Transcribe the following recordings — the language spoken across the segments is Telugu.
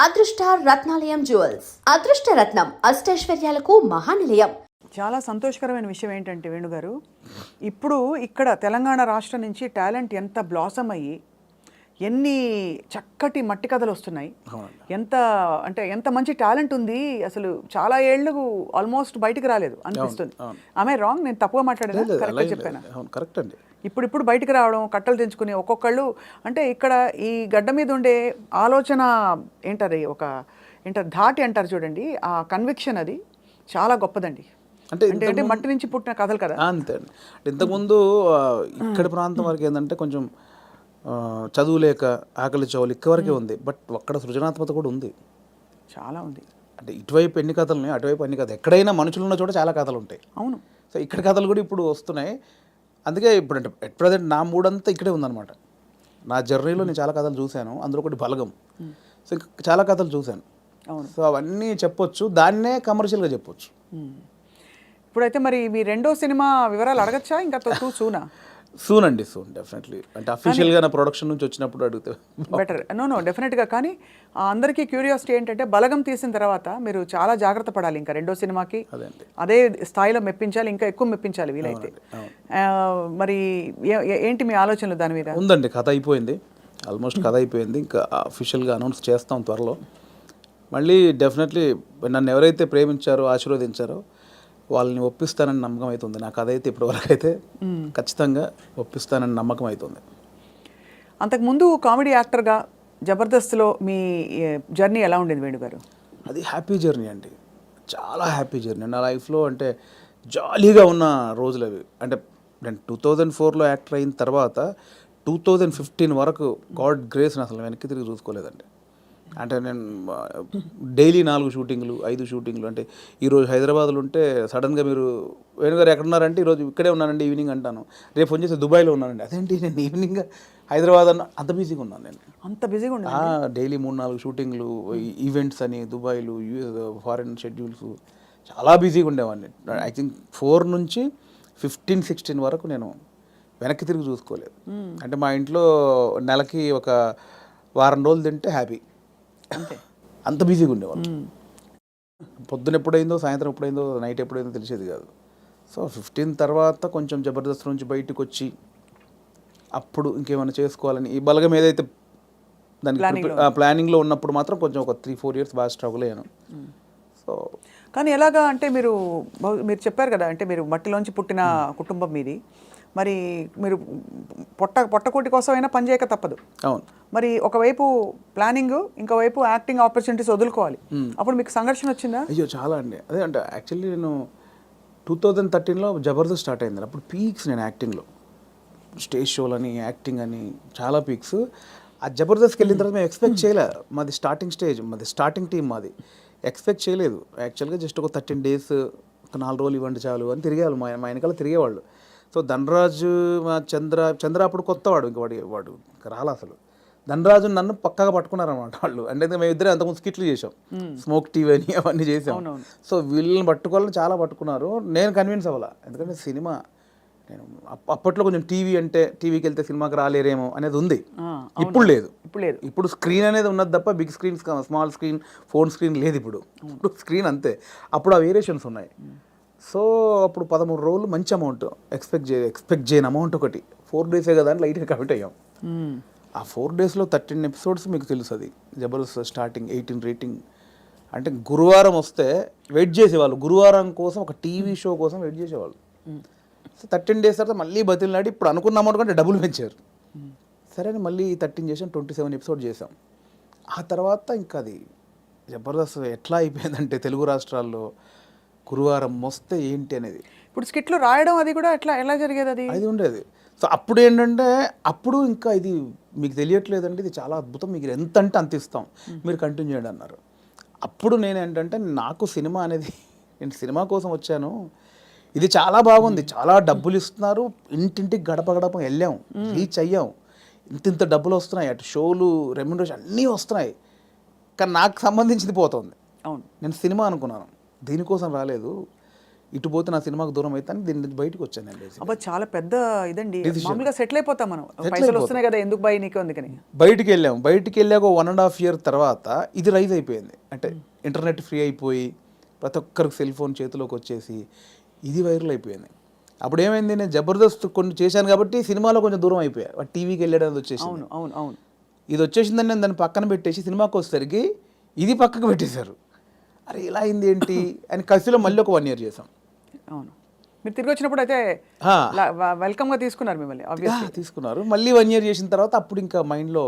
అదృష్ట రత్నాలయం జ్యువెల్స్ అదృష్ట రత్నం అష్టైశ్వర్యాలకు మహానిలయం. చాలా సంతోషకరమైన విషయం ఏంటంటే వేణుగారు, ఇప్పుడు ఇక్కడ తెలంగాణ రాష్ట్రం నుంచి టాలెంట్ ఎంత బ్లాసమ్ అయ్యి ఎన్ని చక్కటి మట్టి కథలు వస్తున్నాయి. ఎంత మంచి టాలెంట్ ఉంది. అసలు చాలా ఏళ్ళు ఆల్మోస్ట్ బయటికి రాలేదు అనిపిస్తుంది. ఆమె రాంగ్? నేను తప్పుగా మాట్లాడేది కరెక్ట్గా చెప్పాను? కరెక్ట్ అండి. ఇప్పుడు బయటకు రావడం, కట్టలు తెంచుకుని ఒక్కొక్కళ్ళు అంటే ఇక్కడ ఈ గడ్డ మీద ఉండే ఆలోచన ఏంటారు, ధాటి అంటారు చూడండి, ఆ కన్విక్షన్ అది చాలా గొప్పదండి. అంటే మట్టి నుంచి పుట్టిన కథలు కదా. అంతే అండి. ఇంతకుముందు ఇక్కడ ప్రాంతం వరకు ఏంటంటే కొంచెం చదువు లేక ఆకలి చౌలు ఇక్కవరకే ఉంది. బట్ అక్కడ సృజనాత్మకత కూడా ఉంది, చాలా ఉంది. అంటే ఇటువైపు ఎన్ని కథలు ఉన్నాయి, అటువైపు ఎన్ని కథలు. ఎక్కడైనా మనుషులు ఉన్న చోట చాలా కథలు ఉంటాయి. అవును. సో ఇక్కడ కథలు కూడా ఇప్పుడు వస్తున్నాయి. అందుకే ఇప్పుడు అంటే ఎట్ ప్రజెంట్ నా మూడంతా ఇక్కడే ఉందన్నమాట. నా జర్నీలో నేను చాలా కథలు చూశాను. అందులో ఒకటి బలగం. సో ఇంకా చాలా కథలు చూశాను. సో అవన్నీ చెప్పొచ్చు, దాన్నే కమర్షియల్గా చెప్పొచ్చు. ఇప్పుడైతే మరి మీ రెండో సినిమా వివరాలు అడగచ్చా? ఇంకా సూనా? సూన్ అండి, సూన్ డెఫినెట్లీ. అంటే అఫీషియల్గా నా ప్రొడక్షన్ నుంచి వచ్చినప్పుడు అడిగితే బెటర్. నో డెఫినెట్గా. కానీ అందరికీ క్యూరియాసిటీ ఏంటంటే బలగం తీసిన తర్వాత మీరు చాలా జాగ్రత్త పడాలి. ఇంకా రెండో సినిమాకి అదే స్థాయిలో మెప్పించాలి, ఇంకా ఎక్కువ మెప్పించాలి వీలైతే. మరి ఏంటి మీ ఆలోచనలు దాని మీద? ఉందండి, కథ అయిపోయింది, ఆల్మోస్ట్ కథ అయిపోయింది. ఇంకా అఫీషియల్గా అనౌన్స్ చేస్తాం త్వరలో. మళ్ళీ డెఫినెట్లీ నన్ను ఎవరైతే ప్రేమించారో, ఆశీర్వదించారో వాళ్ళని ఒప్పిస్తానని నమ్మకం అవుతుంది. నాకు అదైతే ఇప్పటివరకు అయితే ఖచ్చితంగా ఒప్పిస్తానని నమ్మకం అవుతుంది. అంతకుముందు కామెడీ యాక్టర్గా జబర్దస్త్లో మీ జర్నీ ఎలా ఉండేది వేణుగారు? అది హ్యాపీ జర్నీ అండి, చాలా హ్యాపీ జర్నీ నా లైఫ్లో. అంటే జాలీగా ఉన్న రోజులు అవి. అంటే నేను 2004లో యాక్టర్ అయిన తర్వాత 2015 వరకు గాడ్ గ్రేస్ అసలు వెనక్కి తిరిగి చూసుకోలేదండి. అంటే నేను డైలీ 4 షూటింగ్లు 5 షూటింగ్లు. అంటే ఈరోజు హైదరాబాద్లో ఉంటే సడన్గా మీరు వేణుగారు ఎక్కడున్నారంటే ఈరోజు ఇక్కడే ఉన్నానండి ఈవినింగ్ అంటాను. రేపు ఫోన్ చేసి దుబాయ్లో ఉన్నానండి. అదేంటి నేను ఈవినింగ్ హైదరాబాద్ అంత బిజీగా ఉన్నాను నేను. అంత బిజీగా ఉన్నా డైలీ 3-4 షూటింగ్లు, ఈవెంట్స్ అని దుబాయ్లు, ఫారిన్ షెడ్యూల్స్, చాలా బిజీగా ఉండేవాడిని. ఐ థింక్ 4 నుంచి 15-16 వరకు నేను వెనక్కి తిరిగి చూసుకోలేదు. అంటే మా ఇంట్లో నెలకి ఒక వారం రోజులు తింటే హ్యాపీ, అంతే. అంత బిజీగా ఉండేవాళ్ళు. పొద్దున ఎప్పుడైందో, సాయంత్రం ఎప్పుడైందో, నైట్ ఎప్పుడైందో తెలిసేది కాదు. సో 15 తర్వాత కొంచెం జబర్దస్త్ నుంచి బయటకు వచ్చి అప్పుడు ఇంకేమైనా చేసుకోవాలని ఈ బలగం ఏదైతే దానికి ప్లానింగ్లో ఉన్నప్పుడు మాత్రం కొంచెం ఒక 3-4 ఇయర్స్ బాగా స్ట్రగుల్ అయ్యాను. సో కానీ ఎలాగా అంటే మీరు చెప్పారు కదా, అంటే మీరు మట్టిలోంచి పుట్టిన కుటుంబం మీది. మరి మీరు పొట్టకోటి కోసం అయినా పనిచేయక తప్పదు. అవును. మరి ఒకవైపు ప్లానింగ్, ఇంకోవైపు యాక్టింగ్ ఆపర్చునిటీస్ వదులుకోవాలి. అప్పుడు మీకు సంఘర్షణ వచ్చిందా? అయ్యో చాలా అండి. అదే అంటే యాక్చువల్లీ నేను 2013లో జబర్దస్త్ స్టార్ట్ అయింది. అప్పుడు పీక్స్ నేను యాక్టింగ్లో, స్టేజ్ షోలని, యాక్టింగ్ అని చాలా పీక్స్. ఆ జబర్దస్త్కి వెళ్ళిన తర్వాత మేము ఎక్స్పెక్ట్ చేయలే. మాది స్టార్టింగ్ స్టేజ్, మాది స్టార్టింగ్ టీం, మాది ఎక్స్పెక్ట్ చేయలేదు. యాక్చువల్గా జస్ట్ ఒక 13 days, ఒక 4 రోజులు ఇవ్వండి చాలు అని తిరిగేవాళ్ళు. మా వెనకాల తిరిగేవాళ్ళు. సో ధనరాజు, మా చంద్ర అప్పుడు కొత్తవాడు, ఇంక వాడు రాలా అసలు. ధనరాజు నన్ను పక్కగా పట్టుకున్నారన్నమాట వాళ్ళు. అంటే మేము ఇద్దరే అంతకుముందు స్కిట్లు చేసాం, స్మోక్ టీవీ అని అవన్నీ చేసాం. సో వీళ్ళని పట్టుకోవాలని చాలా పట్టుకున్నారు. నేను కన్విన్స్ అవ్వాల, ఎందుకంటే సినిమా నేను అప్పట్లో కొంచెం టీవీకి వెళ్తే సినిమాకి రాలేరేమో అనేది ఉంది. ఇప్పుడు లేదు. ఇప్పుడు స్క్రీన్ అనేది ఉన్నది తప్ప big screen, small screen, phone screen లేదు. ఇప్పుడు స్క్రీన్ అంతే. అప్పుడు ఆ వేరియేషన్స్ ఉన్నాయి. సో అప్పుడు 13 రోజులు మంచి అమౌంట్ ఎక్స్పెక్ట్ చేయని అమౌంట్ ఒకటి. 4 days కదా అని లైట్గా కమిట్ అయ్యాం. ఆ 4 daysలో 13 episodes మీకు తెలుసు. అది జబర్దస్త్ స్టార్టింగ్ 18 రేటింగ్. అంటే గురువారం వస్తే వెయిట్ చేసేవాళ్ళు, గురువారం కోసం ఒక టీవీ షో కోసం వెయిట్ చేసేవాళ్ళు. సో 13 days తర్వాత మళ్ళీ బతిలాడి ఇప్పుడు అనుకున్న అమౌంట్ కంటే డబుల్ పెంచారు. సరే అని మళ్ళీ 13 చేసాం, 27 episodes చేసాం. ఆ తర్వాత ఇంకా అది జబర్దస్త్ ఎట్లా అయిపోయిందంటే తెలుగు రాష్ట్రాల్లో గురువారం వస్తే ఏంటి అనేది. ఇప్పుడు స్కిట్లు రాయడం అది కూడా ఎలా జరిగేది? అది ఉండేది. సో అప్పుడు ఏంటంటే అప్పుడు ఇంకా ఇది మీకు తెలియట్లేదండి, ఇది చాలా అద్భుతం, మీకు ఎంత అంటే అంత ఇస్తాం, మీరు కంటిన్యూ చేయండి అన్నారు. అప్పుడు నేను ఏంటంటే నాకు సినిమా అనేది, నేను సినిమా కోసం వచ్చాను, ఇది చాలా బాగుంది, చాలా డబ్బులు ఇస్తున్నారు, ఇంటింటికి గడప గడప వెళ్ళాం, రీచ్ అయ్యాం, ఇంత డబ్బులు వస్తున్నాయి, అటు షోలు, రెమ్యునరేషన్ అన్నీ వస్తున్నాయి, కానీ నాకు సంబంధించింది పోతుంది. అవును. నేను సినిమా అనుకున్నాను, దీనికోసం రాలేదు, ఇటు పోతే నా సినిమాకు దూరం అయితే అని దీని నుంచి బయటకు వచ్చాను నేను basically. అబ్బా చాలా పెద్ద ఇదండి. Decision. మామూలుగా సెటిల్ అయిపోతాం మనం, Settle పైసలు అయిపోతాం. వస్తున్నాయి కదా ఎందుకు భయ నీకు అందుకని. బయటికి వెళ్ళాక 1.5 year తర్వాత ఇది రైజ్ అయిపోయింది. అంటే ఇంటర్నెట్ ఫ్రీ అయిపోయి ప్రతి ఒక్కరికి సెల్ ఫోన్ చేతిలోకి వచ్చేసి ఇది వైరల్ అయిపోయింది. అప్పుడు ఏమైంది, నేను జబర్దస్త్ కొన్ని చేశాను కాబట్టి సినిమాలో కొంచెం దూరం అయిపోయా. టీవీకి వెళ్ళడం వచ్చేసి అవును అవును అవును. ఇది వచ్చేసిందని నేను దాన్ని పక్కన పెట్టేసి సినిమాకి వచ్చేసరికి ఇది పక్కకు పెట్టేశారు. అరే ఇలా అయింది ఏంటి అని కసిలో మళ్ళీ ఒక 1 year చేసాం. అవును, మీరు తిరిగి వచ్చినప్పుడు అయితే ఆ. వెల్కమ్గా తీసుకున్నారు మిమ్మల్ని ఆబ్వియస్లీ. తీసుకున్నారు. మళ్ళీ 1 year చేసిన తర్వాత అప్పుడు ఇంకా మైండ్లో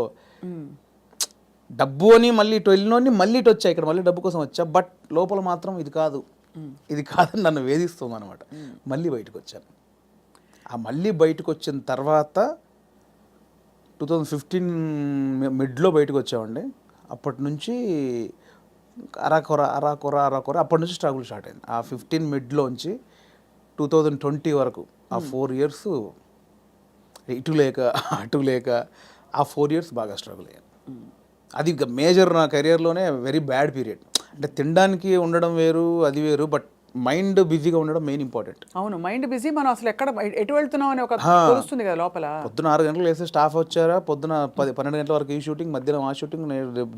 డబ్బు అని మళ్ళీ ఇటు వెళ్ళినోని మళ్ళీ ఇటు వచ్చా, ఇక్కడ మళ్ళీ డబ్బు కోసం వచ్చా. బట్ లోపల మాత్రం ఇది కాదని నన్ను వేధిస్తుంది అనమాట. మళ్ళీ బయటకు వచ్చాను. ఆ మళ్ళీ బయటకు వచ్చిన తర్వాత 2015 మిడ్లో బయటకు వచ్చామండి. అప్పటి నుంచి అరాకొర అప్పటి నుంచి స్ట్రగుల్ స్టార్ట్ అయింది. ఆ 15 మిడ్లోంచి 2020 వరకు ఆ 4 years ఇటు లేక అటు లేక ఆ 4 years బాగా స్ట్రగుల్ అయ్యాను. అది మేజర్ నా కెరియర్లోనే వెరీ బ్యాడ్ పీరియడ్. అంటే తినడానికి ఉండడం వేరు, అది వేరు, బట్ మైండ్ బిజీగా ఉండడం మెయిన్ ఇంపార్టెంట్. అవును, మైండ్ బిజీ. మనం అసలు ఎటు వెళ్తున్నాం అని ఒక తెలుస్తుంది కదా లోపల. పొద్దున 6 గంటలకు వేస్తే స్టాఫ్ వచ్చారా, పొద్దున 12 గంటల వరకు ఈ షూటింగ్, మధ్యాహ్నం ఆ షూటింగ్,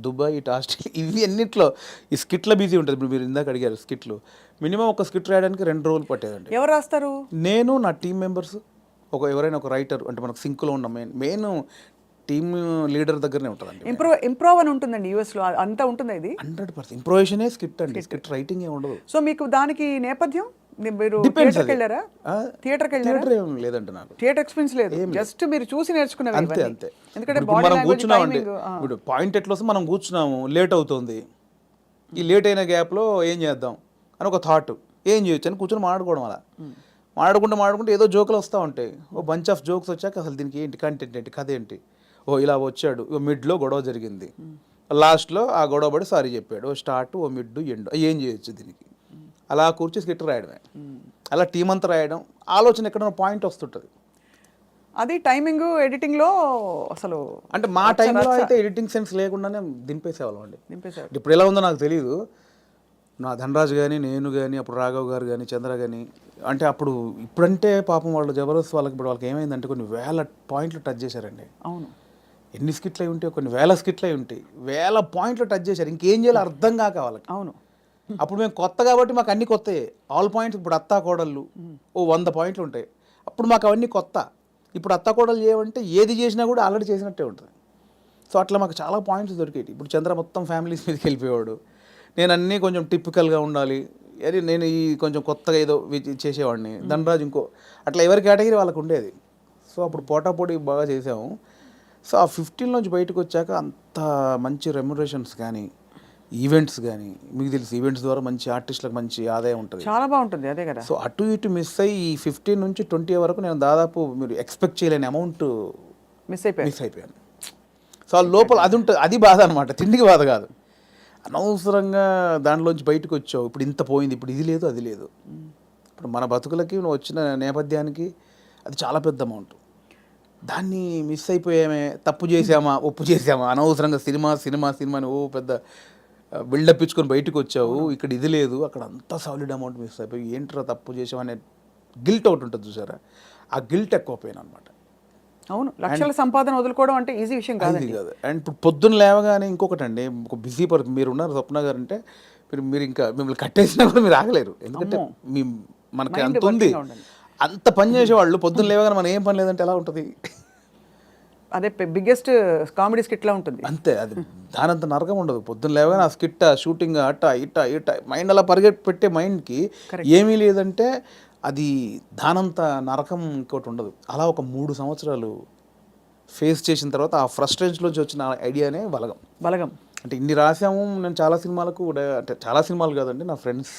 దుబాయ్, ఇటు ఆస్ట్రేలియా, ఇవి అన్నిట్లో ఈ స్కిట్ల బిజీ ఉంటుంది. ఇప్పుడు మీరు ఇందాక అడిగారు స్కిట్లు, మినిమం ఒక స్కిట్ రాయడానికి 2 రోజులు పట్టేదండి. ఎవరు రాస్తారు? నేను, నా టీం మెంబర్స్, ఎవరైనా ఒక రైటర్, అంటే మనకు సింక్లో ఉన్న మెయిన్ టీమ్ లీడర్ దగ్గరనే ఉంటుందండి. ఇంప్రూవ్ అని ఉంటుందండి యూఎస్లో, అంతా ఉంటుంది ఇది. 100% ఇంప్రొవేషనే స్క్రిప్ట్ అండి, స్క్రిప్ట్ రైటింగ్ ఏ ఉండదు. సో మీకు దానికి నేపథ్యం, మీరు Depends థియేటర్కి అది. వెళ్ళారా? థియేటర్కి వెళ్ళారా? థియేటర్ ఏం లేదండి నాకు. థియేటర్ ఎక్స్పీరియన్స్ లేదు, జస్ట్ మీరు చూసి నేర్చుకున్నవి అంతే ఇవన్నీ. అంతే. ఎందుకంటే ఇప్పుడు బాడీ మనం లాంగ్వేజ్, కూర్చున్నామండి, టైమింగ్. ఇప్పుడు పాయింట్ ఎట్లా వస్తే మనం కూర్చున్నాము, లేట్ అవుతుంది, ఈ లేట్ అయిన గ్యాప్లో ఏం చేద్దాం అని ఒక థాట్, ఏం చేయొచ్చు అని కూర్చొని మాట్లాడుకోవడం. అలా మాట్లాడుకుంటే ఏదో జోకులు వస్తూ ఉంటాయి. ఓ బంచ్ ఆఫ్ జోక్స్ వచ్చాక అసలు దీనికి ఏంటి కంటెంట్ ఏంటి, కథ ఏంటి, ఓ ఇలా వచ్చాడు, ఓ మిడ్లో గొడవ జరిగింది, లాస్ట్లో ఆ గొడవ పడి సారీ చెప్పాడు, ఓ స్టార్ట్, ఓ మిడ్, ఎండ్, ఏం చేయొచ్చు దీనికి. అలా కూర్చొని స్కిట్ రాయడమే, అలా టీం అంతా రాయడం, ఆలోచన ఎక్కడైనా పాయింట్ వస్తుంటుంది. అది టైమింగ్ ఎడిటింగ్లో అసలు అంటే మా టైంలో అయితే ఎడిటింగ్ సెన్స్ లేకుండానే దింపేసేవాళ్ళం అండి. నింపేశారు. ఇప్పుడు ఎలా ఉందో నాకు తెలియదు. నా ధనరాజు కానీ, నేను కానీ, అప్పుడు రాఘవ్ గారు కానీ, చంద్ర కానీ, అంటే అప్పుడు ఇప్పుడంటే పాపం వాళ్ళు జబర్దస్త్ వాళ్ళకి ఇప్పుడు వాళ్ళకి ఏమైందంటే కొన్ని 1000 పాయింట్లు టచ్ చేశారండి. అవును, ఎన్ని స్కిట్లు అయి ఉంటాయి, కొన్ని 1000 స్కిట్లు అయి ఉంటాయి, 1000 పాయింట్లు టచ్ చేశారు. ఇంకేం చేయాలో అర్థం కాక వాళ్ళకి. అవును. అప్పుడు మేము కొత్త కాబట్టి మాకు అన్ని కొత్తయే. ఆల్ పాయింట్స్ ఇప్పుడు అత్తా కోడళ్ళు ఓ 100 పాయింట్లు ఉంటాయి, అప్పుడు మాకు అవన్నీ కొత్త. ఇప్పుడు అత్తా కోడలు చేయమంటే ఏది చేసినా కూడా ఆల్రెడీ చేసినట్టే ఉంటుంది. సో అట్లా మాకు చాలా పాయింట్స్ దొరికేవి. ఇప్పుడు చంద్ర మొత్తం ఫ్యామిలీస్ మీదకి వెళ్ళిపోయాడు, నేను అన్నీ కొంచెం టిపికల్గా ఉండాలి, అరే నేను ఈ కొంచెం కొత్తగా ఏదో చేసేవాడిని, ధనరాజు ఇంకో, అట్లా ఎవరి కేటగిరీ వాళ్ళకు ఉండేది. సో అప్పుడు పోటాపోటీ బాగా చేసాము. సో ఆ 15 నుంచి బయటకు వచ్చాక అంత మంచి రెమ్యునరేషన్స్ కానీ, ఈవెంట్స్ కానీ, మీకు తెలుసు ఈవెంట్స్ ద్వారా మంచి ఆర్టిస్టులకు మంచి ఆదాయం ఉంటుంది, చాలా బాగుంటుంది. అదే కదా. సో అటు ఇటు మిస్ అయ్యి ఈ 15 నుంచి 20 వరకు నేను దాదాపు మీరు ఎక్స్పెక్ట్ చేయలేని అమౌంట్ మిస్ అయిపోయాను. సో ఆ లోపల అది ఉంటుంది, అది బాధ అనమాట, తిండికి బాధ కాదు. అనవసరంగా దాంట్లోంచి బయటకు వచ్చావు, ఇప్పుడు ఇంత పోయింది, ఇప్పుడు ఇది లేదు అది లేదు. ఇప్పుడు మన బతుకులకి నువ్వు వచ్చిన నేపథ్యానికి అది చాలా పెద్ద అమౌంట్. దాన్ని మిస్ అయిపోయామే, తప్పు చేసామా, ఒప్పు చేసామా, అనవసరంగా సినిమా ఓ పెద్ద బిల్డప్ ఇచ్చుకొని బయటకు వచ్చావు, ఇక్కడ ఇది లేదు, అక్కడ అంతా సాలిడ్ అమౌంట్ మిస్ అయిపోయి ఏంట్రా తప్పు చేసామనే గిల్ట్ ఒకటి ఉంటుంది చూసారా, ఆ గిల్ట్ ఎక్కువ పోయాను అనమాట. అవును, లక్షల సంపాదన వదులుకోవడం అంటే ఈజీ విషయం కాదు. అండ్ ఇప్పుడు పొద్దున్న లేవగానే ఇంకొకటి అండి, ఒక బిజీ మీరు ఉన్నారు స్వప్న గారు అంటే, మీరు ఇంకా మిమ్మల్ని కట్టేసినా కూడా మీరు ఆగలేరు. ఎందుకంటే మనకి అంత ఉంది, అంత పని చేసేవాళ్ళు పొద్దున్న లేవగానే మనం ఏం పని లేదంటే ఎలా ఉంటుంది. అదే బిగ్గెస్ట్ కామెడీ స్కిట్లా ఉంటుంది. అంతే, అది దానంత నరకం ఉండదు. పొద్దున్న లేవగానే ఆ స్కిట్, షూటింగ్, అట్ట ఇట్ట మైండ్ అలా పెట్టే మైండ్కి ఏమీ లేదంటే అది దానంత నరకం ఇంకోటి ఉండదు. అలా ఒక 3 సంవత్సరాలు ఫేస్ చేసిన తర్వాత ఆ ఫ్రస్ట్రేషన్లోంచి వచ్చిన ఐడియానే బలగం. అంటే ఇన్ని రాసాము, నేను చాలా సినిమాలకు, అంటే చాలా సినిమాలు కాదండి, నా ఫ్రెండ్స్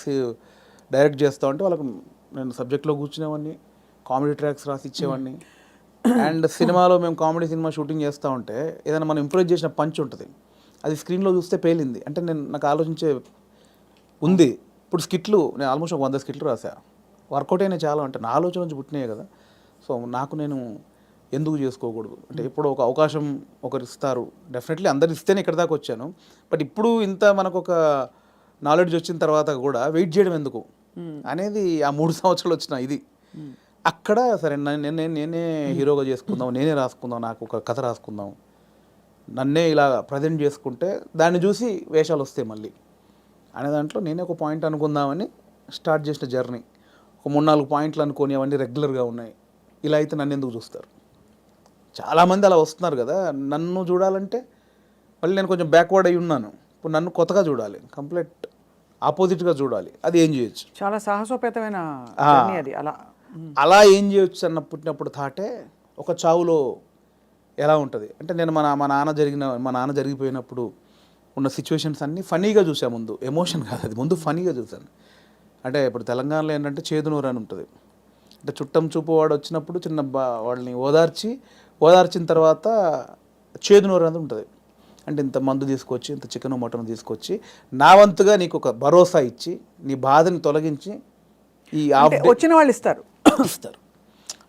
డైరెక్ట్ చేస్తా ఉంటే వాళ్ళకు నేను సబ్జెక్ట్లో కూర్చునేవాడిని, కామెడీ ట్రాక్స్ రాసి ఇచ్చేవాడిని. అండ్ సినిమాలో మేము కామెడీ సినిమా షూటింగ్ చేస్తూ ఉంటే ఏదైనా మనం ఇంప్రూవ్ చేసిన పంచ్ ఉంటుంది, అది స్క్రీన్లో చూస్తే పేలింది అంటే నాకు ఆలోచించే ఉంది. ఇప్పుడు స్కిట్లు నేను ఆల్మోస్ట్ 100 స్కిట్లు రాసా, వర్కౌట్ అయినా చాలా, అంటే నా ఆలోచన నుంచి పుట్టినాయి కదా. సో నాకు నేను ఎందుకు చేసుకోకూడదు, అంటే ఇప్పుడు ఒక అవకాశం ఒకరు ఇస్తారు, డెఫినెట్లీ అందరు ఇస్తేనే ఇక్కడ దాకా వచ్చాను. బట్ ఇప్పుడు ఇంత మనకు ఒక నాలెడ్జ్ వచ్చిన తర్వాత కూడా వెయిట్ చేయడం ఎందుకు, అనేది ఆ 3 సంవత్సరాలు వచ్చిన ఇది. అక్కడ సరే నేనే హీరోగా చేసుకుందాం, నేనే రాసుకుందాం, నాకు ఒక కథ రాసుకుందాం, నన్నే ఇలా ప్రజెంట్ చేసుకుంటే దాన్ని చూసి వేషాలు వస్తాయి మళ్ళీ అనే దాంట్లో నేనే ఒక పాయింట్ అనుకుందామని స్టార్ట్ చేసిన జర్నీ. ఒక 3-4 పాయింట్లు అనుకొని అవన్నీ రెగ్యులర్గా ఉన్నాయి. ఇలా అయితే నన్ను ఎందుకు చూస్తారు? చాలామంది అలా వస్తున్నారు కదా, నన్ను చూడాలంటే మళ్ళీ నేను కొంచెం బ్యాక్వర్డ్ అయి ఉన్నాను. ఇప్పుడు నన్ను కొత్తగా చూడాలి, కంప్లీట్ ఆపోజిట్గా చూడాలి. అది ఏం చేయొచ్చు? చాలా సాహసోపేతమైన journey అది. అలా ఏం చేయొచ్చు అన్న పుట్టినప్పుడు థాటే ఒక చావులో ఎలా ఉంటుంది అంటే, నేను మా నాన్న జరిగిపోయినప్పుడు ఉన్న సిచ్యువేషన్స్ అన్నీ ఫనీగా చూసాను. ముందు ఎమోషన్ కాదు, అది ముందు ఫనీగా చూశాను. అంటే ఇప్పుడు తెలంగాణలో ఏంటంటే చేదునూరు అని ఉంటుంది. అంటే చుట్టం చూపు వాడు వచ్చినప్పుడు వాళ్ళని ఓదార్చిన తర్వాత చేదునూరు అనేది ఉంటుంది. అంటే ఇంత మందు తీసుకొచ్చి, ఇంత చికెన్ మటన్ తీసుకొచ్చి, నా వంతుగా నీకు ఒక భరోసా ఇచ్చి, నీ బాధని తొలగించి ఈ వచ్చిన వాళ్ళు ఇస్తారు.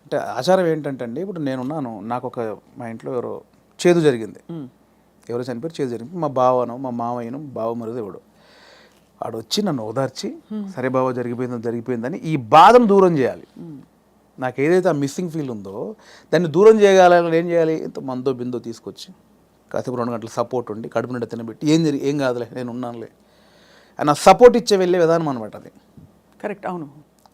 అంటే ఆచారం ఏంటంటే అండి, ఇప్పుడు నేనున్నాను, నాకు ఒక మా ఇంట్లో చేదు జరిగింది, ఎవరో చనిపోయారు, చేదు జరిగింది. మా బావను, మా మామయ్యను, బావ మరుదు ఎవడు వాడు వచ్చి నన్ను ఓదార్చి, సరే బావ జరిగిపోయిందని ఈ బాధను దూరం చేయాలి. నాకు ఏదైతే ఆ మిస్సింగ్ ఫీల్ ఉందో దాన్ని దూరం చేయగలని ఏం చేయాలి? ఇంత మందో బిందో తీసుకొచ్చి కాసేపు 2 గంటలు సపోర్ట్ ఉండి కడుపు నిండా తినబెట్టి ఏం కాదులే నేను ఉన్నానులే అని సపోర్ట్ ఇచ్చే వెళ్ళే విధానం అనమాట అది. కరెక్ట్, అవును.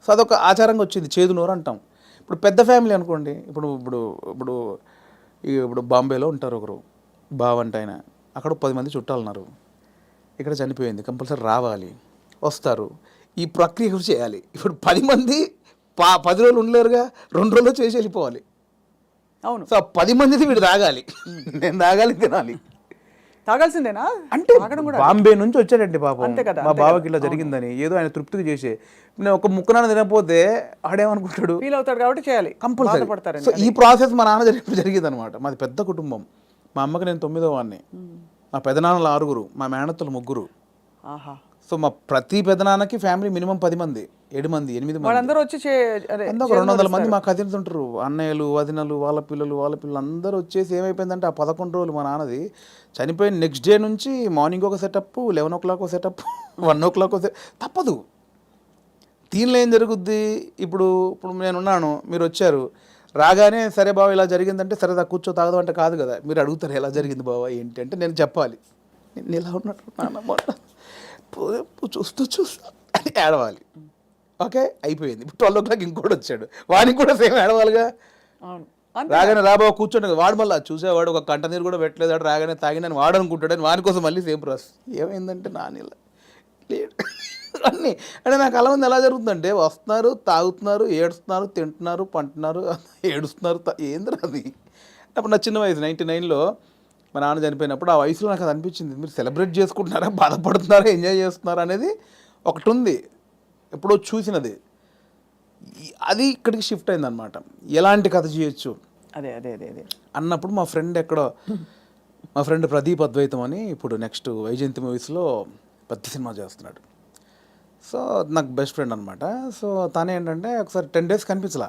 సో అదొక ఆచారంగా వచ్చింది, చేదునూరు అంటాం. ఇప్పుడు పెద్ద ఫ్యామిలీ అనుకోండి, ఇప్పుడు బాంబేలో ఉంటారు ఒకరు బావంట ఆయన, అక్కడ 10 మంది చుట్టాలు ఉన్నారు, ఇక్కడ చనిపోయింది, కంపల్సరీ రావాలి, వస్తారు, ఈ ప్రక్రియ చేయాలి. ఇప్పుడు 10 మంది 10 రోజులు ఉండలేరుగా, 2 రోజుల్లో చేసి వెళ్ళిపోవాలి. అవును. సో 10 మందిది వీడు తాగాలి, నేను తాగాలి, తినాలి. తాగాల్సిందేనా? అంటే బాంబే నుంచి వచ్చాడండి పాపం, కదా, మా బావకి ఇలా జరిగిందని ఏదో ఆయన తృప్తికి చేసే, నేను ఒక ముక్కనాన్న తినకపోతే ఆడేమనుకుంటాడు, ఫీల్ అవుతాడు కాబట్టి చేయాలి, కంపల్సరీ. సో ఈ ప్రాసెస్ మా నాన్న జరిగింది అనమాట. మాది పెద్ద కుటుంబం, మా అమ్మకి నేను 9వ వాడిని, మా పెదనాన్నలు 6, మా మేనత్తలు 3. సో మా ప్రతి పెదనాన్నకి ఫ్యామిలీ మినిమం 10 మంది, 7 మంది, 8 మంది, వాళ్ళందరూ వచ్చి 200 మంది మా కజిన్స్ ఉంటారు, అన్నయ్యలు, వదినలు, వాళ్ళ పిల్లలు అందరూ వచ్చేసి ఏమైపోయిందంటే ఆ 11 రోజులు మా నాన్నది చనిపోయిన నెక్స్ట్ డే నుంచి మార్నింగ్ ఒక సెటప్, 11 o'clock ఒక సెటప్, 1 o'clock తప్పదు. దీనిలో ఏం జరుగుద్ది? ఇప్పుడు నేనున్నాను, మీరు వచ్చారు, రాగానే సరే బావ ఇలా జరిగిందంటే సరే కూర్చో తాగదు అంటే కాదు కదా, మీరు అడుగుతారు ఎలా జరిగింది బావ ఏంటి అంటే నేను చెప్పాలి, నేను ఇలా ఉన్నట్టు నాన్న చూస్తూ అని ఏడవాలి. ఓకే, అయిపోయింది. ఇప్పుడు 12 o'clock ఇంకోటి వచ్చాడు, వాడికి కూడా సేమ్ ఏడవాలిగా. రాగానే రాబావ కూర్చోండి, వాడు మళ్ళీ చూసేవాడు ఒక కంట నీరు కూడా పెట్టలేదు, వాడు రాగానే తాగినని వాడు అనుకుంటాడని వాని కోసం మళ్ళీ సేమ్ ప్రాసెస్. ఏమైందంటే నానిలా లేడు అన్నీ. అంటే నాకు అలా ఉంది, ఎలా జరుగుతుందంటే వస్తున్నారు, తాగుతున్నారు, ఏడుస్తున్నారు, తింటున్నారు, పంటున్నారు, ఏడుస్తున్నారు, ఏందిరా అది. అప్పుడు నా చిన్న వయసు 99లో మా నాన్న చనిపోయినప్పుడు, ఆ వయసులో నాకు అది అనిపించింది, మీరు సెలబ్రేట్ చేసుకుంటున్నారా, బాధపడుతున్నారా, ఎంజాయ్ చేస్తున్నారా అనేది ఒకటి ఉంది, ఎప్పుడో చూసినది. అది ఇక్కడికి షిఫ్ట్ అయిందనమాట. ఎలాంటి కథ చేయొచ్చు అదే అన్నప్పుడు మా ఫ్రెండ్ ప్రదీప్ అద్వైతం అని ఇప్పుడు నెక్స్ట్ వైజయంతి మూవీస్లో పెద్ద సినిమా చేస్తున్నాడు. సో నాకు బెస్ట్ ఫ్రెండ్ అనమాట. సో తనే ఏంటంటే ఒకసారి 10 days కనిపించలా,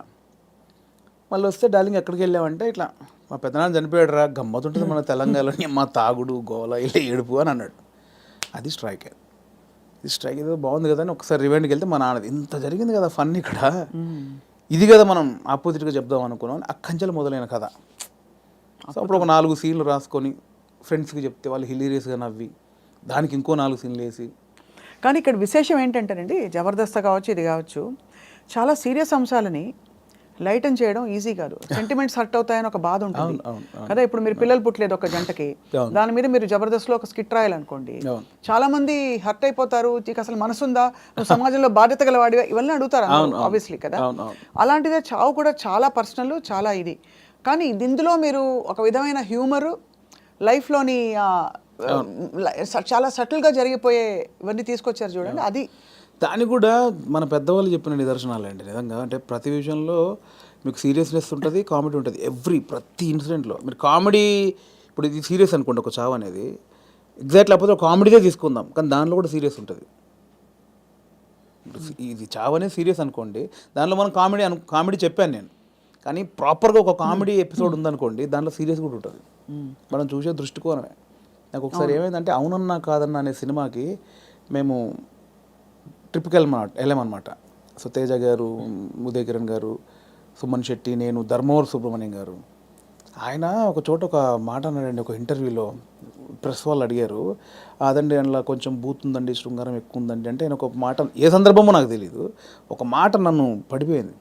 మళ్ళీ వస్తే డార్లింగ్ ఎక్కడికి వెళ్ళామంటే ఇట్లా మా పెద్దనాన్న చనిపోయాడు రా, గమ్మతుంటుంది మన తెలంగాణలోని, మా తాగుడు గోల ఇలా ఏడుపు అని అన్నాడు. అది స్ట్రైక్ ఏదో బాగుంది కదా అని ఒకసారి రివెండ్కి వెళ్తే మా నాన్నది ఇంత జరిగింది కదా ఫన్ ఇక్కడ, ఇది కదా మనం ఆపోజిట్గా చెప్దాం అనుకున్నాం. అక్కంచెలు మొదలైన కథ. సో అప్పుడు ఒక 4 సీన్లు రాసుకొని ఫ్రెండ్స్కి చెప్తే వాళ్ళు హిలీరియస్గా నవ్వి దానికి ఇంకో 4 సీన్లు వేసి. కానీ ఇక్కడ విశేషం ఏంటంటేనండి, జబర్దస్త్ కావచ్చు, ఇది కావచ్చు, చాలా సీరియస్ అంశాలని లైటన్ చేయడం ఈజీ కాదు. సెంటిమెంట్స్ హర్ట్ అవుతాయని ఒక బాధ ఉంటుంది కదా. ఇప్పుడు మీరు పిల్లలు పుట్టలేదు ఒక జంటకి, దాని మీద మీరు జబర్దస్త్లో ఒక స్కిట్ రాయాలనుకోండి, చాలా మంది హర్ట్ అయిపోతారు, నీకు అసలు మనసుందా, నువ్వు సమాజంలో బాధ్యత గలవాడిగా, ఇవన్నీ అడుగుతారు ఆబ్వియస్లీ కదా. అలాంటిదే చావు కూడా చాలా పర్సనల్, చాలా ఇది. కానీ ఇందులో మీరు ఒక విధమైన హ్యూమరు, లైఫ్లోని చాలా సటిల్గా జరిగిపోయే ఇవన్నీ తీసుకొచ్చారు చూడండి. అది దాన్ని కూడా మన పెద్దవాళ్ళు చెప్పిన నిదర్శనాలు అండి నిజంగా. అంటే ప్రతి విషయంలో మీకు సీరియస్నెస్ ఉంటుంది, కామెడీ ఉంటుంది. ప్రతి ఇన్సిడెంట్లో మీరు కామెడీ, ఇప్పుడు ఇది సీరియస్ అనుకోండి ఒక చావు అనేది, ఎగ్జాక్ట్ లేకపోతే ఒక కామెడీగా తీసుకుందాం, కానీ దానిలో కూడా సీరియస్ ఉంటుంది. ఇది చావు అనేది సీరియస్ అనుకోండి, దానిలో మనం కామెడీ చెప్పాను నేను, కానీ ప్రాపర్గా ఒక కామెడీ ఎపిసోడ్ ఉందనుకోండి, దాంట్లో సీరియస్ కూడా ఉంటుంది. మనం చూసే దృష్టికోణమే. నాకు ఒకసారి ఏమైందంటే అవునన్నా కాదన్నా అనే సినిమాకి మేము ట్రిప్కి వెళ్ళామన్నమాట. సో తేజ గారు, ఉదయ్ కిరణ్ గారు, సుమన్ శెట్టి, నేను, ధర్మవరం సుబ్రహ్మణ్యం గారు. ఆయన ఒక చోట ఒక మాట అన్నాడండి ఒక ఇంటర్వ్యూలో. ప్రెస్ వాళ్ళు అడిగారు, అదండి అందులో కొంచెం బూత్ ఉందండి, శృంగారం ఎక్కువ ఉందండి అంటే ఆయన ఒక మాట, ఏ సందర్భమో నాకు తెలియదు, ఒక మాట నన్ను పడిపోయింది.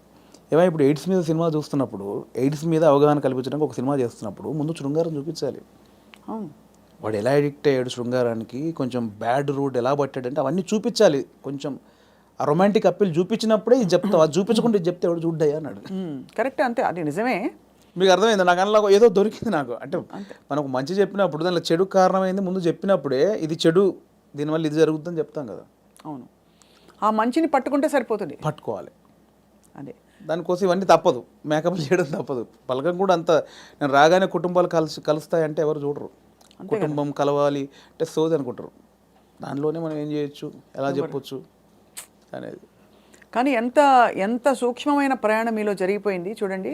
ఏమైనా ఇప్పుడు ఎయిడ్స్ మీద సినిమా చూస్తున్నప్పుడు, ఎయిడ్స్ మీద అవగాహన కల్పించడానికి ఒక సినిమా చేస్తున్నప్పుడు ముందు శృంగారం చూపించాలి. అవును, వాడు ఎలా అడిక్ట్ అయ్యాడు శృంగారానికి, కొంచెం బ్యాడ్ రూట్ ఎలా పట్టాడంటే అవన్నీ చూపించాలి. కొంచెం ఆ రొమాంటిక్ అప్పీల్ చూపించినప్పుడే ఇది చెప్తావు, అది చూపించకుండా ఇది చెప్తే ఎవడు చూడ్డాయి అన్నాడు. కరెక్ట్, అంతే, అది నిజమే. మీకు అర్థమైంది? నాకు అందులో ఏదో దొరికింది నాకు. అంటే మనకు మంచి చెప్పినప్పుడు దానిలో చెడు కారణమైంది ముందు చెప్పినప్పుడే, ఇది చెడు, దీనివల్ల ఇది జరుగుతుందని చెప్తాం కదా. అవును, ఆ మంచిని పట్టుకుంటే సరిపోతుంది. పట్టుకోవాలి. అదే దానికోసం ఇవన్నీ తప్పదు, మేకప్ చేయడం తప్పదు. పలకం కూడా అంత, నేను రాగానే కుటుంబాలు కలుస్తాయంటే ఎవరు చూడరు. కుటుంబం కలవాలి అంటే సోది అనుకుంటారు. దానిలోనే మనం ఏం చేయొచ్చు, ఎలా చెప్పొచ్చు అనేది. కానీ ఎంత ఎంత సూక్ష్మమైన ప్రయాణం మీలో జరిగిపోయింది చూడండి.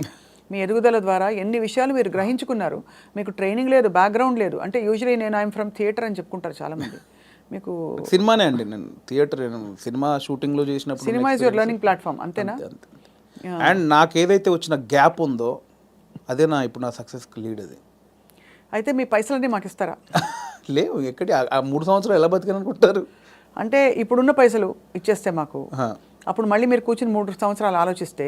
మీ ఎదుగుదల ద్వారా ఎన్ని విషయాలు మీరు గ్రహించుకున్నారు. మీకు ట్రైనింగ్ లేదు, బ్యాక్గ్రౌండ్ లేదు. అంటే యూజువలీ నేను ఐఎమ్ ఫ్రమ్ థియేటర్ అని చెప్పుకుంటారు చాలామంది. మీకు సినిమానే అండి, నేను థియేటర్, నేను సినిమా షూటింగ్లో చేసినప్పుడు cinema is your learning platform, అంతేనా? అండ్ నాకు ఏదైతే వచ్చిన గ్యాప్ ఉందో అదే ఇప్పుడు నా సక్సెస్కి లీడ్. అది అయితే మీ పైసలన్నీ మాకు ఇస్తారా? లేవు, ఎక్కడి ఆ 3 సంవత్సరాలు ఎలా బతికనుకుంటారు? అంటే ఇప్పుడున్న పైసలు ఇచ్చేస్తే మాకు, అప్పుడు మళ్ళీ మీరు కూర్చుని 3 సంవత్సరాలు ఆలోచిస్తే,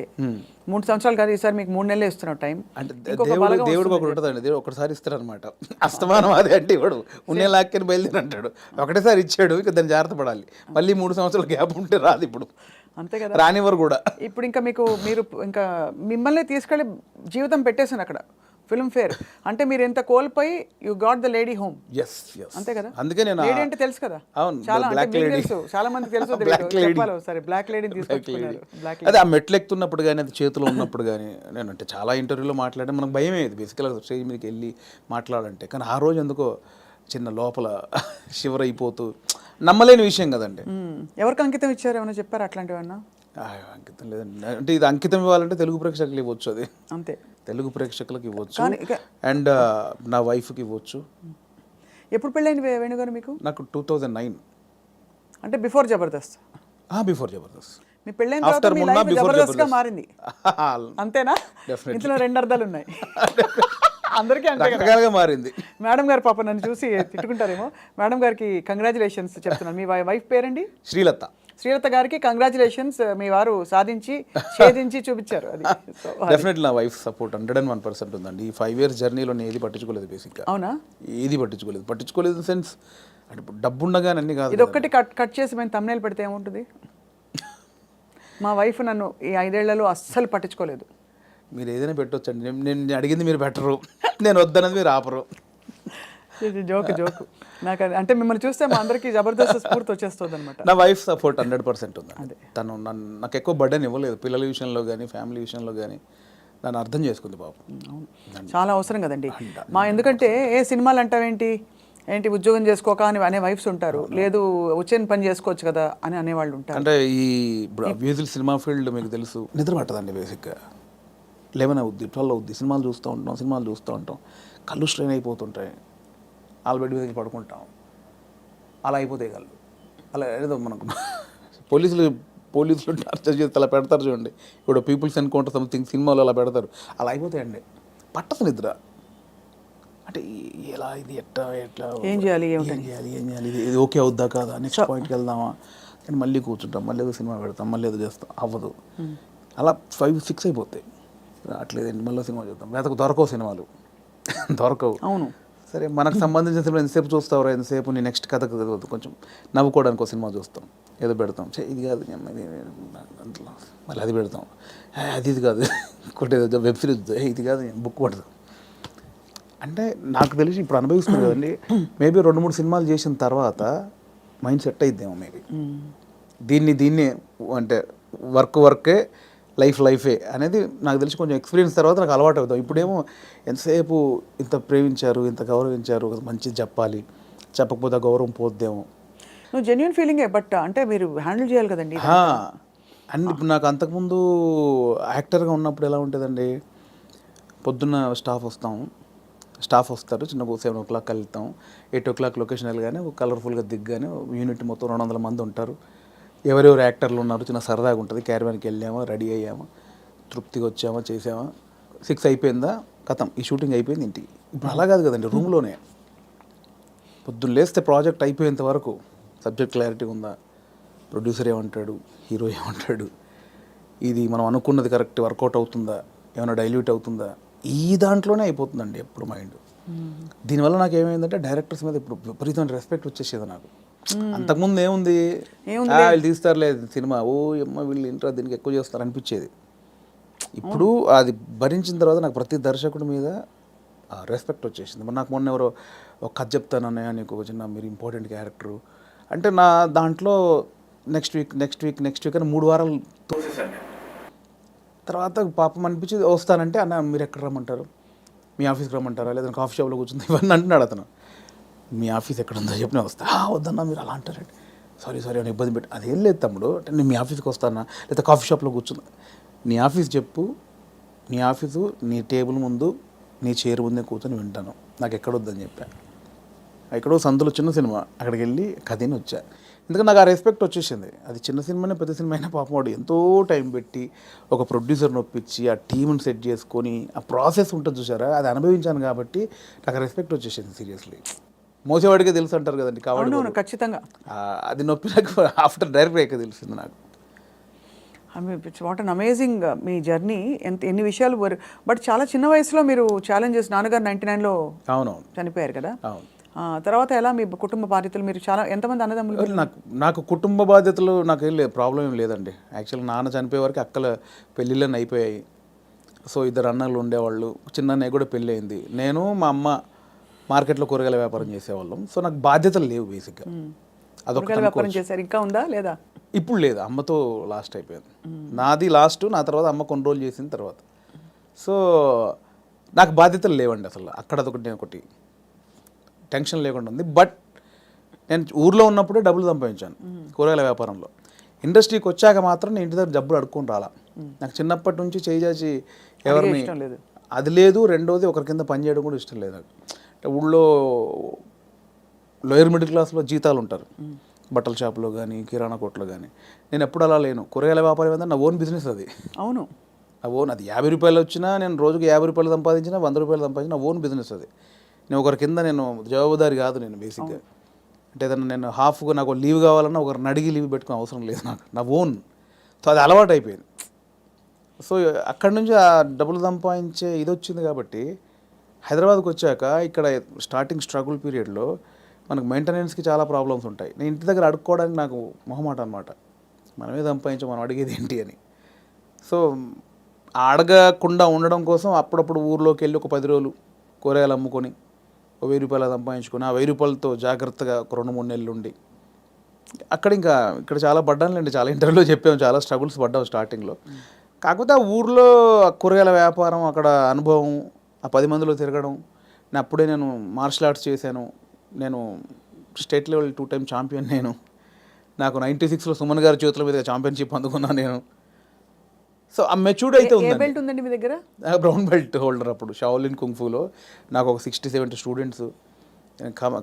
3 సంవత్సరాలు కాదు, ఈసారి మీకు 3 నెలలు ఇస్తున్న టైం. అంటే దేవుడు ఒకటి ఉంటుందండి, దేవుడు ఒకటిసారి ఇస్తాడు అనమాట. అస్తమానం అదే అంటే ఇవ్వడు, ఉన్నే లాక్కని బయలుదేరి అంటాడు. ఒకటేసారి ఇచ్చాడు, ఇక దాన్ని జాగ్రత్త పడాలి. మళ్ళీ 3 సంవత్సరాల గ్యాప్ ఉంటే రాదు ఇప్పుడు, అంతే కదా, రానివ్వరు కూడా. ఇప్పుడు ఇంకా మీరు ఇంకా మిమ్మల్ని తీసుకెళ్ళి జీవితం పెట్టేసాను అక్కడ ఫిల్మ్ ఫేర్. అంటే మీరు ఎంత కోల్పోయి you got the lady home. అంతే కదా, అందుకే నేను లేడీ అంటే తెలుసు కదా, అవును, చాలా బ్లాక్ లేడీ తెలుసు, చాలా మంది తెలుసు. సరే, బ్లాక్ లేడీని తీసుకొచ్చుకున్నారు. అదే ఆ మెట్లు ఎక్కుతున్నప్పుడు కానీ, అది చేతిలో ఉన్నప్పుడు కానీ, నేను అంటే చాలా ఇంటర్వ్యూలో మాట్లాడే మనకు భయం అయ్యేది బేసికల్గా స్టేజ్ మీదకి వెళ్ళి మాట్లాడాలంటే. కానీ ఆ రోజు ఎందుకో చిన్న లోపల షివర్ అయిపోతూ, నమ్మలేని విషయం కదండి. ఎవరికి అంకితం ఇచ్చారు, ఏమైనా చెప్పారు అట్లాంటివన్నా? అంకితం లేదండి, అంటే ఇది అంకితం ఇవ్వాలంటే తెలుగు ప్రేక్షకులు ఇవ్వచ్చు, అది అంతే, తెలుగు ప్రేక్షకులకు ఇవ్వచ్చు, అండ్ నా వైఫ్కి ఇవ్వచ్చు. ఎప్పుడు పెళ్ళైంది వేణుగారు మీకు? నాకు 2009, అంటే బిఫోర్ జబర్దస్త్. బిఫోర్ జబర్దస్త్. మీ పెళ్ళైన తర్వాత మీ లైఫ్ జబర్దస్త్గా మారింది, అంతేనా? ఇందులో 2 అర్థాలు ఉన్నాయి. అందరికీ అంతే మారింది. మేడం గారు పాప నన్ను చూసి తిట్టుకుంటారేమో. మేడం గారికి కంగ్రాచులేషన్స్ చెప్తున్నాను. మీ వైఫ్ పేరండి? శ్రీలత. శ్రీలత గారికి కంగ్రాచులేషన్స్, మీ వారు సాధించి ఛేదించి చూపించారు. అది డెఫినెట్లీ నా వైఫ్ సపోర్ట్ 101% ఉందండి. ఈ 5 years జర్నీలో నేను ఏది పట్టించుకోలేదు బేసిక్గా. అవునా? ఏది పట్టించుకోలేదు ఇన్ సెన్స్, అంటే డబ్బు ఉండగానే అన్ని కాదు. ఇది ఒక్కటి కట్ చేసి మేము thumbnail పెడితే ఏముంటుంది? మా వైఫ్ నన్ను ఈ 5 ఏళ్లలో అస్సలు పట్టించుకోలేదు. మీరు ఏదైనా పెట్టొచ్చండి, నేను అడిగింది మీరు పెట్టరు, నేను వద్దన్నది మీరు ఆపరు. జోక్ నాకు అంటే మిమ్మల్ని చూస్తే మా అందరికీ జబర్దస్త్ స్ఫూర్తి వచ్చేస్తుంది అనమాట. నా వైఫ్ సపోర్ట్ 100% ఉంది. తను నాకు ఎక్కువ బర్డెన్ ఇవ్వలేదు, పిల్లల విషయంలో కానీ ఫ్యామిలీ విషయంలో కానీ నన్ను అర్థం చేసుకుంది బాబు. చాలా అవసరం కదండి ఎందుకంటే ఏ సినిమాలు అంటావేంటి, ఉద్యోగం చేసుకోక అని అనే వైఫ్స్ ఉంటారు, లేదు వచ్చే పని చేసుకోవచ్చు కదా అని అనేవాళ్ళు ఉంటారు. అంటే ఈ ఇప్పుడు అబ్యూజువల్ సినిమా ఫీల్డ్ మీకు తెలుసు, నిద్ర పట్టదండి బేసిక్గా. 11 అవుద్ది, 12 అవుద్ది, సినిమాలు చూస్తూ ఉంటాం, కళ్ళు స్ట్రెయిన్ అయిపోతుంటాయి, బెడ్ మీద పడుకుంటాం, అలా అయిపోతాయి కళ్ళు. అలా ఏదో మనకు పోలీసులు టార్చర్ చేసి అలా పెడతారు చూడండి, ఇప్పుడు పీపుల్స్ ఎన్కౌంటర్ సంథింగ్ సినిమాలో అలా పెడతారు, అలా అయిపోతాయండి. పట్టదు నిద్ర. అంటే ఎలా ఇది ఎట్లా ఏం చేయాలి ఇది ఓకే అవుద్దా కాదా, నెక్స్ట్ పాయింట్కి వెళ్దామా కానీ మళ్ళీ కూర్చుంటాం, మళ్ళీ ఏదో సినిమా పెడతాం, మళ్ళీ ఏదో చేస్తాం, అవ్వదు. అలా 5-6 అయిపోతాయి. అట్లేదండి, మళ్ళీ సినిమా చూద్దాం, దొరకవు సినిమాలు, దొరకవు. అవును, సరే మనకు సంబంధించిన సినిమా ఎంతసేపు చూస్తావురా, ఎంతసేపు నీ నెక్స్ట్ కథ కొంచెం నవ్వుకోవడానికి ఒక సినిమా చూస్తాం, ఏదో పెడతాం, ఇది కాదు మళ్ళీ అది పెడతాం, అది కాదు ఇంకోటి ఏదో వెబ్ సిరీస్, ఇది కాదు బుక్ పడతాం. అంటే నాకు తెలిసి ఇప్పుడు అనుభవిస్తుంది కదండి, మేబీ 2-3 సినిమాలు చేసిన తర్వాత మైండ్ సెట్ అయిద్దేమో మేబీ. దీన్ని అంటే వర్కే లైఫే అనేది నాకు తెలిసి కొంచెం ఎక్స్పీరియన్స్ తర్వాత నాకు అలవాటు అవుతాం. ఇప్పుడేమో ఎంతసేపు ఇంత ప్రేమించారు, ఇంత గౌరవించారు, మంచిది చెప్పాలి, చెప్పకపోతే గౌరవం పోద్దేమో. నువ్వు జెన్యూన్ ఫీలింగే, బట్ అంటే మీరు హ్యాండిల్ చేయాలి కదండి. అండ్ ఇప్పుడు నాకు అంతకుముందు యాక్టర్గా ఉన్నప్పుడు ఎలా ఉంటుందండి, పొద్దున్న స్టాఫ్ వస్తారు, చిన్న 7 o'clock వెళ్తాం, 8 o'clock లొకేషన్ వెళ్ళగానే కలర్ఫుల్గా దిగ్గానే యూనిట్ మొత్తం 200 మంది ఉంటారు, ఎవరెవరు యాక్టర్లు ఉన్నారు, చిన్న సరదాగా ఉంటుంది. క్యారవాన్కి వెళ్ళామా, రెడీ అయ్యామా, తృప్తిగా వచ్చామా, చేసామా, 6 అయిపోయిందా, కథం ఈ షూటింగ్ అయిపోయింది ఇంటికి. ఇప్పుడు అలా కాదు కదండి, రూమ్లోనే పొద్దున్న లేస్తే ప్రాజెక్ట్ అయిపోయేంత వరకు సబ్జెక్ట్ క్లారిటీ ఉందా, ప్రొడ్యూసర్ ఏమంటాడు, హీరో ఏమంటాడు, ఇది మనం అనుకున్నది కరెక్ట్ వర్కౌట్ అవుతుందా, ఏమైనా డైల్యూట్ అవుతుందా, ఈ దాంట్లోనే అయిపోతుందండి ఎప్పుడు మైండ్. దీనివల్ల నాకు ఏమైందంటే డైరెక్టర్స్ మీద ఇప్పుడు విపరీతమైన రెస్పెక్ట్ వచ్చేసేది నాకు. అంతకుముందు ఏముంది, వీళ్ళు తీస్తారులేదు సినిమా, ఓ అమ్మ వీళ్ళు ఇంట్రా దీనికి ఎక్కువ చేస్తారు అనిపించేది. ఇప్పుడు అది భరించిన తర్వాత నాకు ప్రతి దర్శకుడి మీద రెస్పెక్ట్ వచ్చేసింది. మరి నాకు మొన్న ఎవరో ఒక కథ చెప్తానన్నయ్య, నీకు ఒక చిన్న మీరు ఇంపార్టెంట్ క్యారెక్టరు అంటే, నా దాంట్లో నెక్స్ట్ వీక్ అని 3 వారాలు తోసేసాను. తర్వాత పాపం అనిపించింది, వస్తానంటే అన్న మీరు ఎక్కడ రమ్మంటారు, మీ ఆఫీస్కి రమ్మంటారా, లేదా కాఫీ షాప్లో కూర్చుంది, ఇవన్నీ అంటున్నాడు అతను. మీ ఆఫీస్ ఎక్కడ ఉందో చెప్పిన వస్తా. వద్దన్నా మీరు అలా అంటారండి, సారీ అని ఇబ్బంది పెట్టి, అదేం లేదు తమ్ముడు, అంటే నేను మీ ఆఫీస్కి వస్తానా, లేదా కాఫీ షాప్లో కూర్చుందా, నీ ఆఫీస్ చెప్పు, నీ ఆఫీసు నీ టేబుల్ ముందు నీ చైర్ ముందే కూర్చొని వింటాను, నాకు ఎక్కడొద్దని చెప్పా. ఎక్కడో సందులో చిన్న సినిమా, అక్కడికి వెళ్ళి కథని వచ్చా. ఎందుకంటే నాకు ఆ రెస్పెక్ట్ వచ్చేసింది. అది చిన్న సినిమానే పెద్ద సినిమా అయినా పాపం వాడు ఎంతో టైం పెట్టి ఒక ప్రొడ్యూసర్ని ఒప్పించి ఆ టీంని సెట్ చేసుకొని ఆ ప్రాసెస్ ఉంటుంది చూసారా, అది అనుభవించాను కాబట్టి నాకు రెస్పెక్ట్ వచ్చేసింది. సీరియస్లీ మోసేవాడికే తెలుసు అంటారు కదండి, కాబట్టి ఖచ్చితంగా అది నొప్పి నాకు ఆఫ్టర్ డైరెక్ట్ అయ్యాక తెలిసింది నాకు. What an amazing me journey. ఎన్ని విషయాలు బట్ చాలా చిన్న వయసులో మీరు ఛాలెంజెస్, నాన్నగారు 99లో అవునవును చనిపోయారు కదా. అవును. తర్వాత ఎలా మీ కుటుంబ బాధ్యతలు, మీరు చాలా ఎంతమంది అన్నదమ్ములు? నాకు కుటుంబ బాధ్యతలు నాకు ఏం లేదు, ప్రాబ్లం ఏం లేదండి. యాక్చువల్గా నాన్న చనిపోయే వరకు అక్కల పెళ్ళిళ్ళని అయిపోయాయి. సో 2 అన్నలు ఉండేవాళ్ళు, చిన్న అన్నయ్య కూడా పెళ్ళి అయింది. నేను మా అమ్మ మార్కెట్లో కూరగాయల వ్యాపారం చేసేవాళ్ళం. సో నాకు బాధ్యతలు లేవు బేసిక్గా. అదొక వ్యాపారం చేశారు, ఇంకా ఉందా లేదా? ఇప్పుడు లేదు, అమ్మతో లాస్ట్ అయిపోయింది. నాది లాస్ట్, నా తర్వాత అమ్మ కొన్ని రోజులు చేసిన తర్వాత. సో నాకు బాధ్యతలు లేవండి అసలు. అక్కడ ఒకటి టెన్షన్ లేకుండా ఉంది. బట్ నేను ఊర్లో ఉన్నప్పుడే డబ్బులు సంపాదించాను కూరగాయల వ్యాపారంలో. ఇండస్ట్రీకి వచ్చాక మాత్రం నేను ఇంటి దగ్గర డబ్బులు అడుక్కొని రాలా. నాకు చిన్నప్పటి నుంచి చేసి ఎవరిని అది లేదు. రెండోది ఒకరి కింద పని చేయడం కూడా ఇష్టం లేదు నాకు. అంటే ఊళ్ళో లోయర్ మిడిల్ క్లాస్లో జీతాలు ఉంటారు, బట్టల షాప్లో కానీ కిరాణా కొట్లో కానీ. నేను ఎప్పుడు అలా లేను. కూరగాయల వ్యాపారం ఏంటంటే నా ఓన్ బిజినెస్ అది. అవును, నా ఓన్. అది 50 రూపాయలు వచ్చినా, నేను రోజుకి 50 రూపాయలు సంపాదించినా, 100 రూపాయలు సంపాదించిన నా ఓన్ బిజినెస్ అది. నేను ఒకరి కింద నేను జవాబుదారి కాదు నేను బేసిక్గా. అంటే ఏదన్నా నేను హాఫ్గా నాకు లీవ్ కావాలన్నా ఒకరిని అడిగి లీవ్ పెట్టుకునే అవసరం లేదు నాకు, నా ఓన్. సో అది అలవాటు అయిపోయింది. సో అక్కడి నుంచి ఆ డబ్బులు సంపాదించే ఇది వచ్చింది కాబట్టి హైదరాబాద్కి వచ్చాక ఇక్కడ స్టార్టింగ్ స్ట్రగుల్ పీరియడ్లో మనకు మెయింటెనెన్స్కి చాలా ప్రాబ్లమ్స్ ఉంటాయి. నేను ఇంటి దగ్గర అడుక్కోవడానికి నాకు మొహమాట అనమాట. మనమే సంపాదించాం, మనం అడిగేది ఏంటి అని. సో అడగకుండా ఉండడం కోసం అప్పుడప్పుడు ఊర్లోకి వెళ్ళి ఒక 10 రోజులు కూరగాయలు అమ్ముకొని 1000 రూపాయలు సంపాదించుకొని ఆ 1000 రూపాయలతో జాగ్రత్తగా ఒక 2-3 నెలలు ఉండి ఇక్కడ చాలా పడ్డానులేండి. చాలా ఇంటర్వ్యూలో చెప్పాము, చాలా స్ట్రగుల్స్ పడ్డాము స్టార్టింగ్లో. కాకపోతే ఆ ఊర్లో కూరగాయల వ్యాపారం, అక్కడ అనుభవం, ఆ 10 మందిలో తిరగడం. నేను మార్షల్ ఆర్ట్స్ చేశాను. నేను స్టేట్ లెవెల్ 2 టైమ్ ఛాంపియన్. నాకు 96లో సుమన్ గారి చేతుల మీద ఛాంపియన్షిప్ అందుకున్నాను నేను. సో ఆ మెచ్యూర్డ్ అయితే ఉందండి మీ దగ్గర. బ్రౌన్ బెల్ట్ హోల్డర్ అప్పుడు షాओलिन కుంగ్ఫూలో. నాకు ఒక 60-70 స్టూడెంట్స్.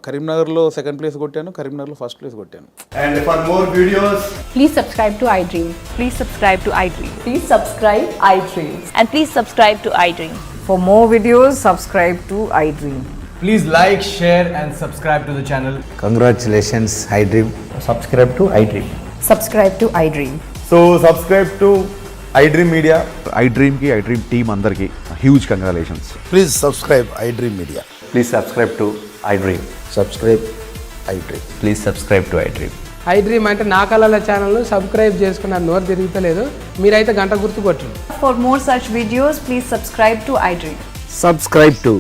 కరీంనగర్లో 2nd ప్లేస్ కొట్టాను, కరీంనగర్లో 1st ప్లేస్ కొట్టాను. And for more videos, please subscribe to iDream. Please subscribe to iDream. Please subscribe iDream. And please subscribe to iDream. For more videos, subscribe to iDream. please like, share and subscribe to the channel. Congratulations, iDream. Subscribe to iDream. Subscribe to iDream. So subscribe to iDream Media. iDream की iDream team अंदर की huge congratulations. Please subscribe iDream Media. Please subscribe to iDream. Subscribe iDream. Please subscribe to iDream. iDream అంటే నా కళల ఛానల్ను సబ్స్క్రైబ్ చేసుకున్నారు, నోరు తిరుగుతలేదు. మీరైతే గంట గుర్తు కొట్టండి. For more such videos, please subscribe to iDream. Subscribe to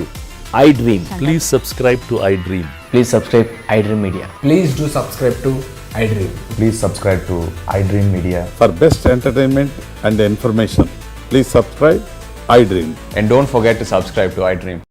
iDream. Please subscribe to iDream. Please subscribe iDream Media. Please do subscribe to iDream. Please subscribe to iDream Media. For best entertainment and information, please subscribe iDream. And don't forget to subscribe to iDream.